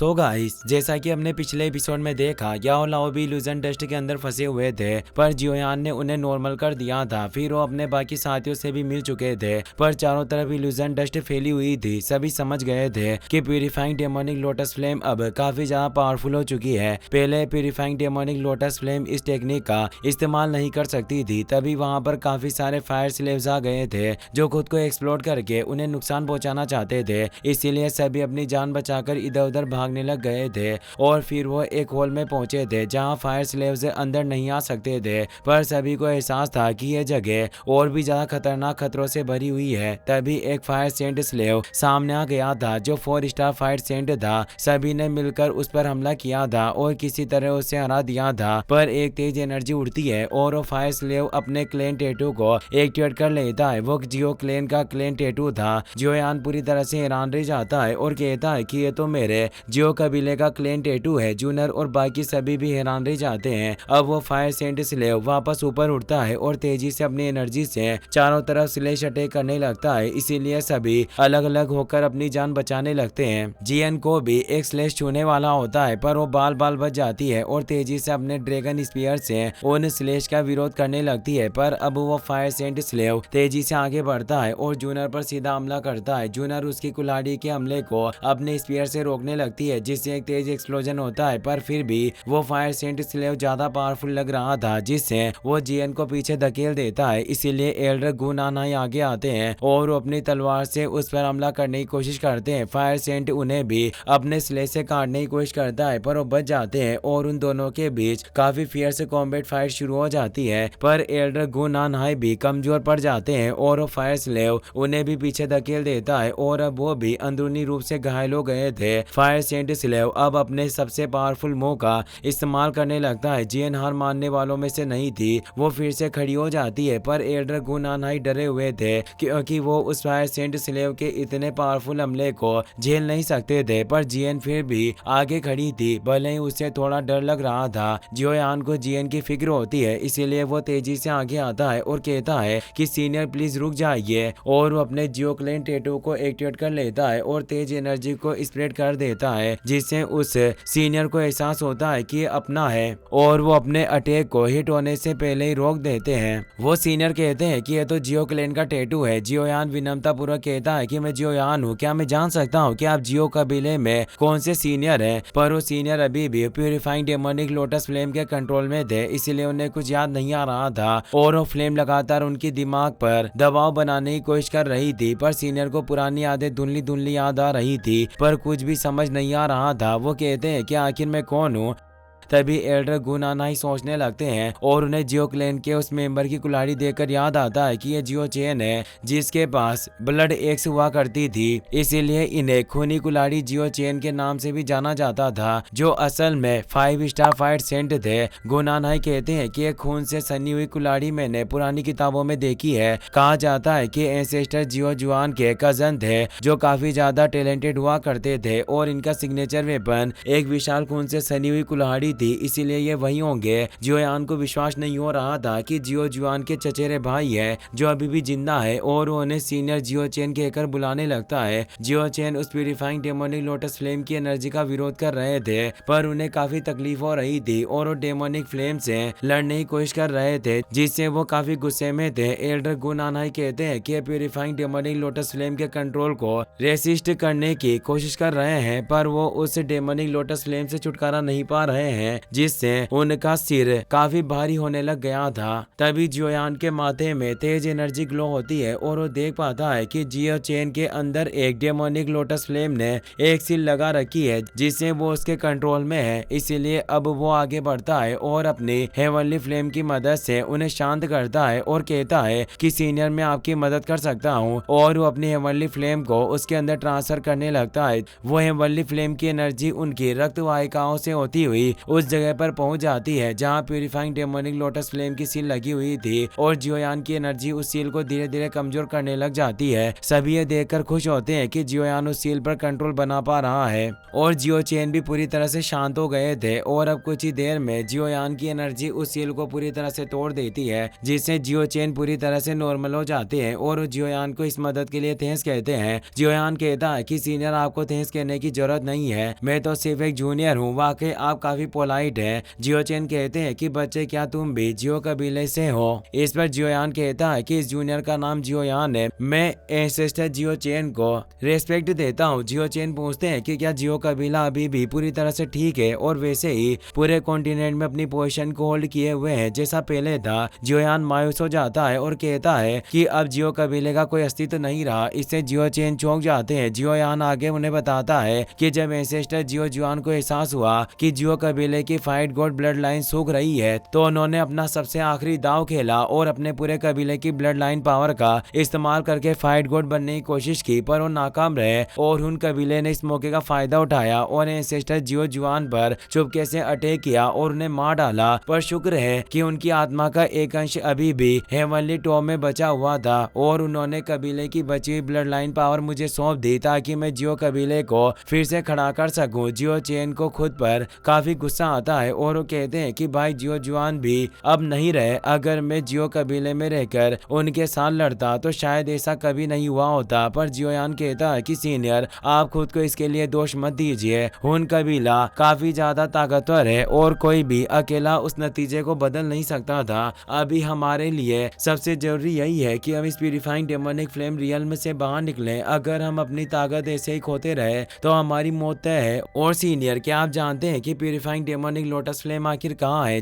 So guys, जैसा कि हमने पिछले एपिसोड में देखा, याओ लाओ भी इल्यूजन डस्ट के अंदर फंसे हुए थे, पर जियोयान ने उन्हें नॉर्मल कर दिया था। फिर वो अपने बाकी साथियों से भी मिल चुके थे, पर चारों तरफ इल्यूजन डस्ट फैली हुई थी। सभी समझ गए थे कि प्यूरिफाइंग डेमोनिक लोटस फ्लेम अब काफी ज्यादा पावरफुल हो चुकी है। पहले प्यूरिफाइंग डेमोनिक लोटस फ्लेम इस टेक्निक का इस्तेमाल नहीं कर सकती थी। तभी वहां पर काफी सारे फायर स्लेव्स आ गए थे, जो खुद को एक्सप्लोड करके उन्हें नुकसान पहुंचाना चाहते थे। इसीलिए सभी अपनी जान बचाकर इधर उधर भागने लग गए थे और फिर वो एक हॉल में पहुंचे थे जहां फायर स्लेव्स अंदर नहीं आ सकते थे। पर सभी को एहसास था कि यह जगह और भी ज्यादा खतरनाक खतरों से भरी हुई है। तभी एक फायर सेंट स्लेव सामने आ गया था, जो 4 स्टार फायर सेंट था। सभी ने मिलकर उस पर हमला किया था और किसी तरह उसे हरा दिया था। पर एक तेज एनर्जी उड़ती है और वो फायर स्लेव अपने क्लेन टैटू को एक्टिवेट कर लेता है। वो जियो क्लेन का क्लेन टैटू था। जियोयान पूरी तरह से हैरान रह जाता है और कहता है कि ये तो मेरे जियो कबीले का क्लेन टैटू है। जूनर और बाकी सभी भी हैरान रह जाते हैं। अब वो फायर सेंट स्लेव वापस ऊपर उठता है और तेजी से अपनी एनर्जी से चारों तरफ स्लेश अटैक करने लगता है। इसीलिए सभी अलग अलग होकर अपनी जान बचाने लगते हैं। जियन को भी एक स्लेश छूने वाला होता है, पर वो बाल बाल बच जाती है और तेजी से अपने ड्रैगन स्पीयर से उन स्लेश का विरोध करने लगती है। पर अब वो फायर सेंट स्लेव तेजी से आगे बढ़ता है और जूनर पर सीधा हमला करता है। जूनर उसकी कुल्हाड़ी के हमले को अपने स्पीयर से रोकने लगती है, जिससे एक तेज एक्सप्लोजन होता है। पर फिर भी वो फायर सेंट स्लेव ज्यादा पावरफुल लग रहा था, जिससे वो जियन को पीछे धकेल देता है। इसीलिए एल्डर गुनानाई आगे आते हैं और वो अपनी तलवार से उस पर हमला करने की कोशिश करते हैं। फायर सेंट उन्हें भी अपने स्लेश से काटने की कोशिश करता है, पर वो बच जाते हैं और उन दोनों के बीच काफी फियर्स कॉम्बैट फाइट शुरू हो जाती है। पर एल्डर गुनानाई भी कमजोर पड़ जाते हैं और वो फायर स्लेव उन्हें भी पीछे धकेल देता है और अब वो भी अंदरूनी रूप से घायल हो गए थे। फायर सेंट स्लेव अब अपने सबसे पावरफुल मूव का इस्तेमाल करने लगता है। जियन हार मानने वालों में से नहीं थी, वो फिर से खड़ी हो जाती है। पर एल्डर गुनानाई डरे हुए थे क्योंकि वो उस फायर सेंट स्लेव के इतने पावरफुल हमले को झेल नहीं सकते थे। पर जियन फिर भी आगे खड़ी थी, भले ही उसे थोड़ा डर लग रहा था। जियोयान को जियन की फिक्र होती है, इसीलिए वो तेजी से आगे आता है और कहता है कि सीनियर प्लीज रुक जाइए, और वो अपने जियो क्लेन टैटू को एक्टिवेट कर लेता है और तेज एनर्जी को स्प्रेड कर देता है, जिससे उस सीनियर को एहसास होता है कि अपना है और वो अपने अटैक को हिट होने से पहले ही रोक देते हैं। वो सीनियर कहते हैं कि यह तो जियो क्लेन का टैटू है। जियोयान विनम्रता पूर्वक कहता है कि मैं जियोयान हूँ, क्या मैं जान सकता हूँ कि आप जियो कबीले में कौन से सीनियर हैं? पर वो सीनियर अभी भी प्यूरिफाइंग डेमोनिक लोटस फ्लेम के कंट्रोल में थे, इसीलिए उन्हें कुछ याद नहीं आ रहा था और वो फ्लेम लगातार उनकी दिमाग पर दबाव बनाने की कोशिश कर रही थी। पर सीनियर को पुरानी यादें धुंधली धुंधली याद आ रही थी, पर कुछ भी समझ नहीं आ रहा था। वो कहते हैं कि आखिर मैं कौन हूँ? तभी एल्डर गुनानाई सोचने लगते हैं और उन्हें जियो क्लेन के उस मेंबर की कुल्हाड़ी देखकर याद आता है कि ये जियो चेन है, जिसके पास ब्लड एक्स हुआ करती थी। इसीलिए इन्हें खूनी कुल्हाड़ी जियो चेन के नाम से भी जाना जाता था, जो असल में 5 स्टार फायर सेंट थे। गुनानाई कहते हैं कि खून से सनी हुई कुल्हाड़ी मैंने पुरानी किताबों में देखी है। कहा जाता है कि एंसेस्टर जियो जुआन के कजन थे, जो काफी ज्यादा टैलेंटेड हुआ करते थे और इनका सिग्नेचर वेपन एक विशाल खून से सनी हुई कुल्हाड़ी थी। इसीलिए ये वही होंगे। जियोयान को विश्वास नहीं हो रहा था कि जियो जुआन के चचेरे भाई है, जो अभी भी जिंदा है, और वो उन्हें सीनियर जियो चेन कहकर बुलाने लगता है। जियो चेन उस प्यूरिफाइंग डेमोनिक लोटस फ्लेम की एनर्जी का विरोध कर रहे थे, पर उन्हें काफी तकलीफ हो रही थी और वो डेमोनिक फ्लेम से लड़ने की कोशिश कर रहे थे, जिससे वो काफी गुस्से में थे। एल्डर गुनानाई कहते हैं कि प्यूरिफाइंग डेमोनिक लोटस फ्लेम के कंट्रोल को रेसिस्ट करने की कोशिश कर रहे हैं, पर वो उस डेमोनिक लोटस फ्लेम से छुटकारा नहीं पा रहे हैं, जिससे उनका सिर काफी भारी होने लग गया था। तभी जियोयान के माथे में तेज एनर्जी ग्लो होती है और वो देख पाता है कि जियो चेन के अंदर एक डेमोनिक लोटस फ्लेम ने एक सील लगा रखी है, जिससे वो उसके कंट्रोल में है। इसीलिए अब वो आगे बढ़ता है और अपनी हेवनली फ्लेम की मदद से उन्हें शांत करता है और कहता है कि सीनियर मैं आपकी मदद कर सकता हूँ, और वो अपनी हेवनली फ्लेम को उसके अंदर ट्रांसफर करने लगता है। वो हेवनली फ्लेम की एनर्जी उनकी रक्त वाहिकाओं से होती हुई उस जगह पर पहुंच जाती है जहां प्यूरिफाइंग डेमोनिक लोटस फ्लेम की सील लगी हुई थी और जियोयान की एनर्जी उस सील को धीरे धीरे कमजोर करने लग जाती है। सभी ये देखकर खुश होते हैं कि जियोयान उस सील पर कंट्रोल बना पा रहा है और जियो चेन भी पूरी तरह से शांत हो गए थे और अब कुछ ही देर में जियोयान की एनर्जी उस सील को पूरी तरह से तोड़ देती है, जिससे जियो चेन पूरी तरह से नॉर्मल हो जाते हैं और जियोयान को इस मदद के लिए थैंक्स कहते हैं। जियोयान कहता है कि सीनियर, आपको थैंक्स कहने की जरूरत नहीं है, मैं तो सिर्फ एक जूनियर हूँ, वाकई आप काफी पोलाइट हैं। जियो चेन कहते हैं कि बच्चे, क्या तुम भी जियो कबीले से हो? इस पर जियोयान कहता है कि इस जूनियर का नाम जियोयान है, मैं एंसेस्टर जियो चेन को रेस्पेक्ट देता हूँ। जियो चेन पूछते हैं कि क्या जियो कबीला अभी भी पूरी तरह से ठीक है और वैसे ही पूरे कॉन्टिनेंट में अपनी पोजीशन को होल्ड किए हुए है जैसा पहले था? जियोयान मायूस हो जाता है और कहता है कि अब जियो कबीले का कोई अस्तित्व नहीं रहा। इससे जियो चेन चौंक जाते हैं। जियोयान आगे उन्हें बताता है कि जब एंसेस्टर जियो जुआन को एहसास हुआ कि जियो कबीले की फाइट गॉड ब्लड लाइन सूख रही है तो उन्होंने अपना सबसे आखिरी दाव खेला और अपने पूरे कबीले की ब्लड लाइन पावर का इस्तेमाल करके फाइट गॉड बनने की कोशिश की, पर वो नाकाम रहे और उन कबीले ने इस मौके का फायदा उठाया और एंसेस्टर जियो जुआन पर चुपके से अटैक किया और उन्हें मार डाला। पर शुक्र है कि उनकी आत्मा का एक अंश अभी भी हेवनली टॉप में बचा हुआ था और उन्होंने कबीले की बची हुई ब्लड लाइन पावर मुझे सौंप दी ताकि मैं जियो कबीले को फिर से खड़ा कर सकूं। जियो चेन को खुद पर काफी गुस्सा आता है और वो कहते हैं कि भाई जियो जुआन भी अब नहीं रहे, अगर मैं जियो कबीले में रहकर उनके साथ लड़ता तो शायद ऐसा कभी नहीं हुआ होता। पर जियोयान कहता है कि सीनियर, आप खुद को इसके लिए दोष मत दीजिए, हुन कबीला काफी ज्यादा ताकतवर है और कोई भी अकेला उस नतीजे को बदल नहीं सकता था। अभी हमारे लिए सबसे जरूरी यही है कि हम इस प्यूरिफाइंग डेमोनिक फ्लेम रियल से बाहर निकलें। अगर हम अपनी ताकत ऐसे ही खोते रहे तो हमारी मौत तय है। और सीनियर, क्या आप जानते हैं कि प्यूरिफाइंग डेमोनिक लोटस फ्लेम आखिर कहाँ है?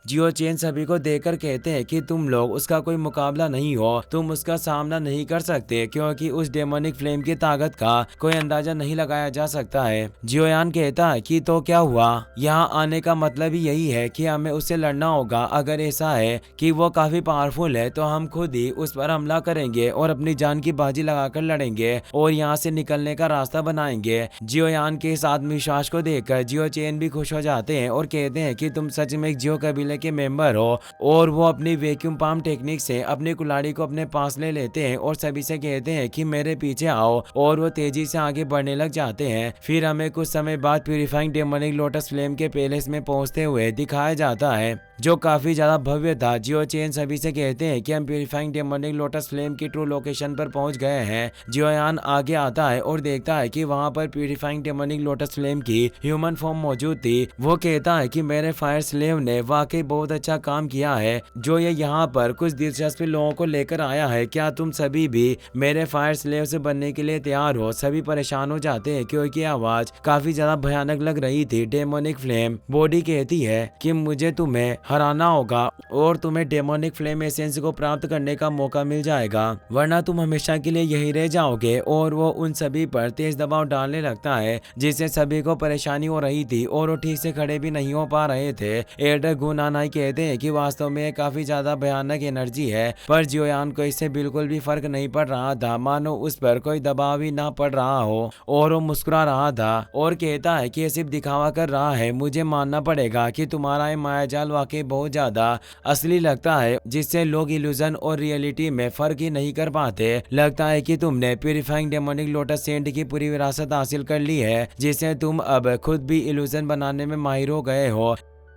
जियो चेन सभी को देखकर कहते हैं कि तुम लोग उसका कोई मुकाबला नहीं हो, तुम उसका सामना नहीं कर सकते क्योंकि उस डेमोनिक फ्लेम की ताकत का कोई अंदाजा नहीं लगाया जा सकता है। जियोयान कहता है कि तो क्या हुआ, यहाँ आने का मतलब ही यही है कि हमें उससे लड़ना होगा। अगर ऐसा है कि वो काफी पावरफुल है तो हम खुद ही उस पर हमला करेंगे और अपनी जान की बाजी लगाकर लड़ेंगे और यहाँ से निकलने का रास्ता बनाएंगे। जियोयान के इस आत्मविश्वास को देखकर जियो चेन भी खुश हो जाते हैं और कहते हैं कि तुम सच में एक जियो कबीले के मेंबर हो। और वो अपनी वैक्यूम पाम टेक्निक से अपनी कुल्हाड़ी को अपने पास ले लेते हैं और सभी से कहते हैं कि मेरे पीछे आओ और वो तेजी से आगे बढ़ने लग जाते हैं। फिर हमें कुछ समय बाद प्यूरिफाइंग डेमोनिक लोटस फ्लेम के पैलेस में पहुंचते हुए दिखाया जाता है जो काफी ज्यादा भव्य था। जियो चेन सभी से कहते हैं कि हम प्यूरिफाइंग डेमोनिक लोटस फ्लेम की ट्रू लोकेशन पर पहुंच गए हैं। जियोयान आगे आता है और देखता है कि वहां पर प्यूरिफाइंग डेमोनिक लोटस फ्लेम की ह्यूमन फॉर्म मौजूद थी। वो कहता है कि मेरे फायर स्लेव ने वाकई बहुत अच्छा काम किया है जो ये यहाँ पर कुछ दिलचस्प लोगों को लेकर आया है। क्या तुम सभी भी मेरे फायर स्लेव से बनने के लिए तैयार हो? सभी परेशान हो जाते हैं क्योंकि आवाज काफी ज्यादा भयानक लग रही थी। डेमोनिक फ्लेम बॉडी कहती है कि मुझे तुम्हें हराना होगा और तुम्हें डेमोनिक फ्लेम एसेंस को प्राप्त करने का मौका मिल जाएगा, वरना तुम हमेशा के लिए यही रह जाओगे। और वो उन सभी पर तेज दबाव डालने लगता है जिससे सभी को परेशानी हो रही थी और वो ठीक से खड़े भी नहीं हो पा रहे थे। एडर गुनानाई कहते हैं कि वास्तव में काफी ज्यादा भयानक एनर्जी है, पर जियोयान को इससे बिल्कुल भी फर्क नहीं पड़ रहा था, मानो उस पर कोई दबाव ही ना पड़ रहा हो। और वो मुस्कुरा रहा था और कहता है कि ये सिर्फ दिखावा कर रहा है। मुझे मानना पड़ेगा कि तुम्हारा ये मायाजाल वाकई बहुत ज्यादा असली लगता है, जिससे लोग इल्यूजन और रियलिटी में फर्क ही नहीं कर पाते। लगता है कि तुमने प्यूरिफाइंग डेमोनिक लोटस सेंट की पूरी विरासत हासिल कर ली है, जिससे तुम अब खुद भी इल्यूजन बनाने में माहिर हो गए हो।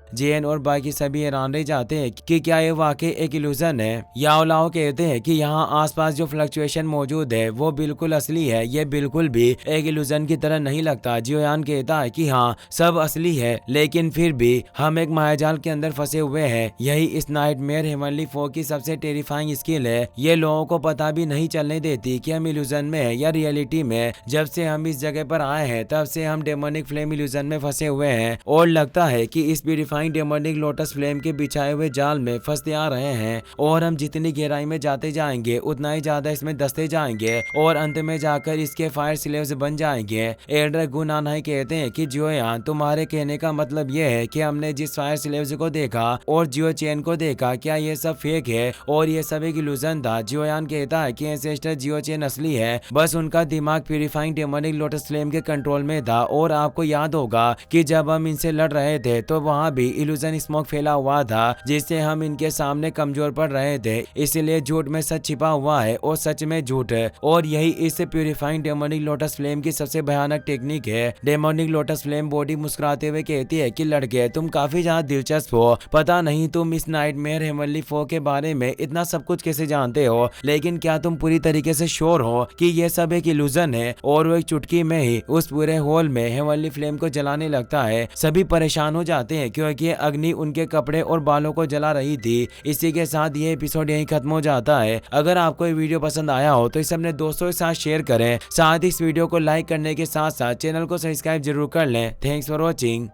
जेन और बाकी सभी हैरान रह जाते हैं कि क्या ये वाकई एक इल्यूजन है। याओलाओ कहते हैं कि यहाँ आसपास जो फ्लक्चुएशन मौजूद है वो बिल्कुल असली है, ये बिल्कुल भी एक इल्यूजन की तरह नहीं लगता। जियोयान कहता है कि हाँ, सब असली है, लेकिन फिर भी हम एक मायाजाल के अंदर फंसे हुए हैं। यही इस नाइटमेयर हेवनली फोर की सबसे टेरिफाइंग स्किल है। ये लोगों को पता भी नहीं चलने देती कि हम इल्यूजन में है या रियलिटी में। जब से हम इस जगह पर आए हैं तब से हम डेमोनिक फ्लेम इल्यूजन में फंसे हुए हैं और लगता है कि इस purifying purifying demonic lotus flame के बिछाए हुए जाल में फंसते आ रहे हैं और हम जितनी गहराई में जाते जाएंगे उतना ही ज्यादा इसमें दसते जाएंगे और अंत में जाकर इसके फायर स्लेव्स बन जाएंगे। एल्डर गुनानाई कहते हैं कि जियोयान, तुम्हारे कहने का मतलब यह है कि हमने जिस फायर स्लेव्स को देखा और जियो चेन को देखा, क्या ये सब फेक है और ये सब एक इल्यूजन था? जियोयान कहता है कि एंसेस्टर जियो चेन असली है, बस उनका दिमाग प्यूरिफाइंग डेमोनिक लोटस फ्लेम के कंट्रोल में था। और आपको याद होगा कि जब हम इनसे लड़ रहे थे तो वहाँ भी इल्यूजन स्मोक फैला हुआ था जिससे हम इनके सामने कमजोर पड़ रहे थे। इसलिए झूठ में सच छिपा हुआ है और सच में झूठ है, और यही इस प्यूरिफाइंग डेमोनिक लोटस फ्लेम की सबसे भयानक टेक्निक है। डेमोनिक लोटस फ्लेम बॉडी मुस्कुराते हुए कहती है कि लड़के, तुम काफी ज्यादा दिलचस्प हो। पता नहीं तुम इस नाइटमेयर हेवनली फो के बारे में इतना सब कुछ कैसे जानते हो, लेकिन क्या तुम पूरी तरीके से श्योर हो कि ये सब एक इल्यूजन है? और वो एक चुटकी में ही उस पूरे हॉल में हेवनली फ्लेम को जलाने लगता है। सभी परेशान हो जाते हैं क्योंकि अग्नि उनके कपड़े और बालों को जला रही थी। इसी के साथ ये एपिसोड यहीं खत्म हो जाता है। अगर आपको ये वीडियो पसंद आया हो तो इसे अपने दोस्तों के साथ शेयर करें। साथ ही इस वीडियो को लाइक करने के साथ साथ चैनल को सब्सक्राइब जरूर कर लें। Thanks for watching.